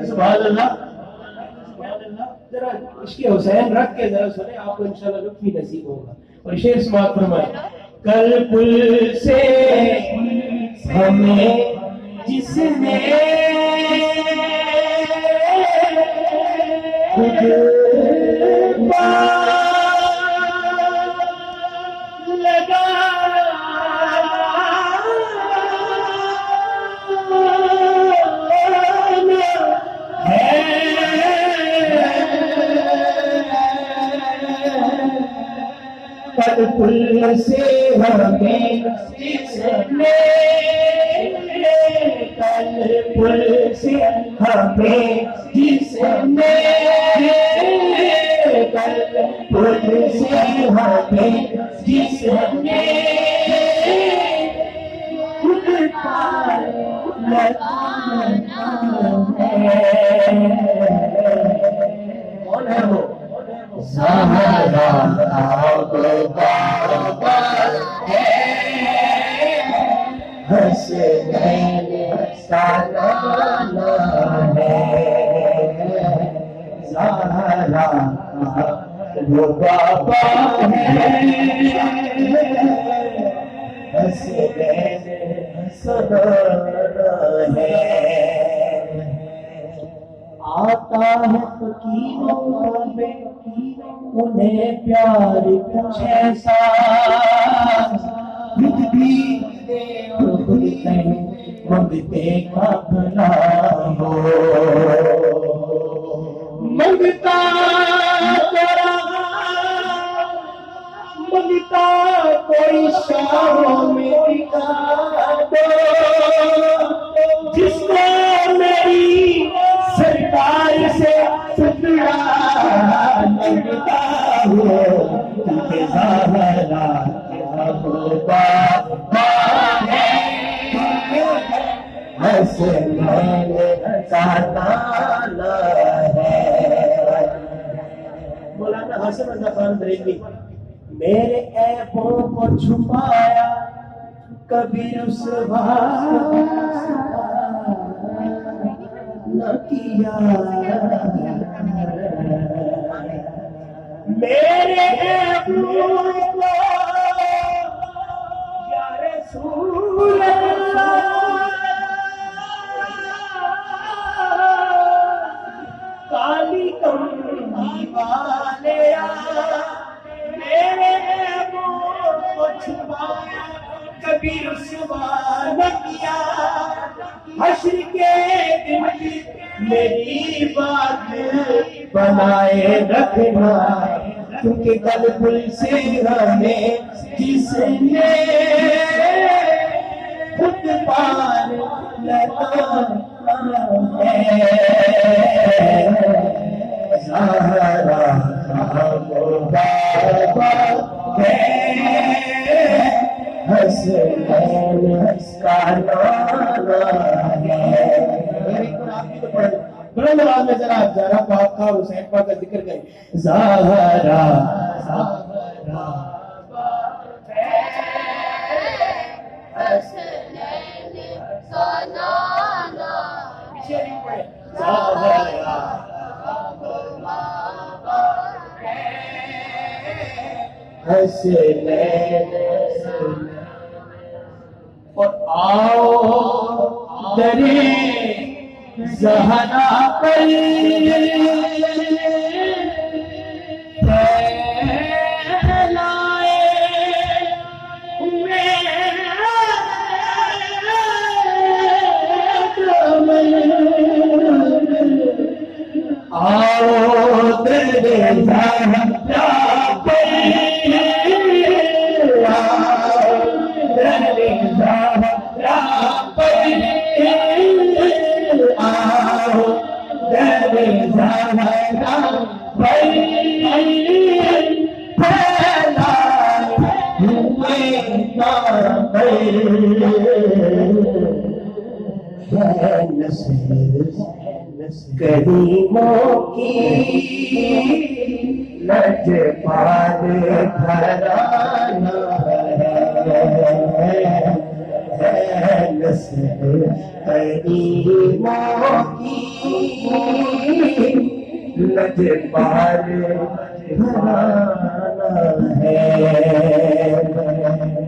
سبحان اللہ. ذرا عشق حسین رکھ کے ذرا سنیں، آپ کو انشاءاللہ لطف بھی نصیب ہوگا. اور شعر سماعت فرمائیں. کل پل سے ہمیں جس نے خود لگا کل پل سے ہمیں جس نے کل پل سے ہمیں جس نے کل پل سے ہمیں جس نے خود پار لگانا ہے. کون ہے وہ؟ زہرا اب بابا ہے حسنین سالانہ ہے. زہرا اب بابا ہے حسنین سالانہ ہے. آتا ہے فقیروں میں انہیں پیار کچھ ایسا خود بھی دے اور خود کہیں منگتے کا بھلا ہو. منگتا منگتا کوئی شاہوں میں دکھا دو جس کو میری سرکار سے ٹکڑا لگتا ہو. زہرا اب بابا ہے حسنین سالانہ ہے. مولانا حسن رضا خان بریلوی. میرے عیبوں کو چھپایا کبھی رسوا نہ کیا. میرے عیبوں کو یا رسول اللہ کالی کملی والے میرے عیبوں کو چھپایا کبھی رسوا نہ کیا. حشر کے دن میری بات بنائے رکھنا کیونکہ کل پل سے ہمیں جس نے خود پار لگانا ہے. زہرا اب بابا ہے حسنین سالانہ ہے. بلند آواز میں ذرا زہرا پاک کا حسین پاک کا ذکر کریں. زہرا حسنین سالانہ زہرا حسنین. اور آؤ درے زہرا پر پھیلائے ہوئے کمل. آؤ درے زہرا پر کریموں کی لجپال گھرانہ ہے نسل کریموں کی لج پال گھرانا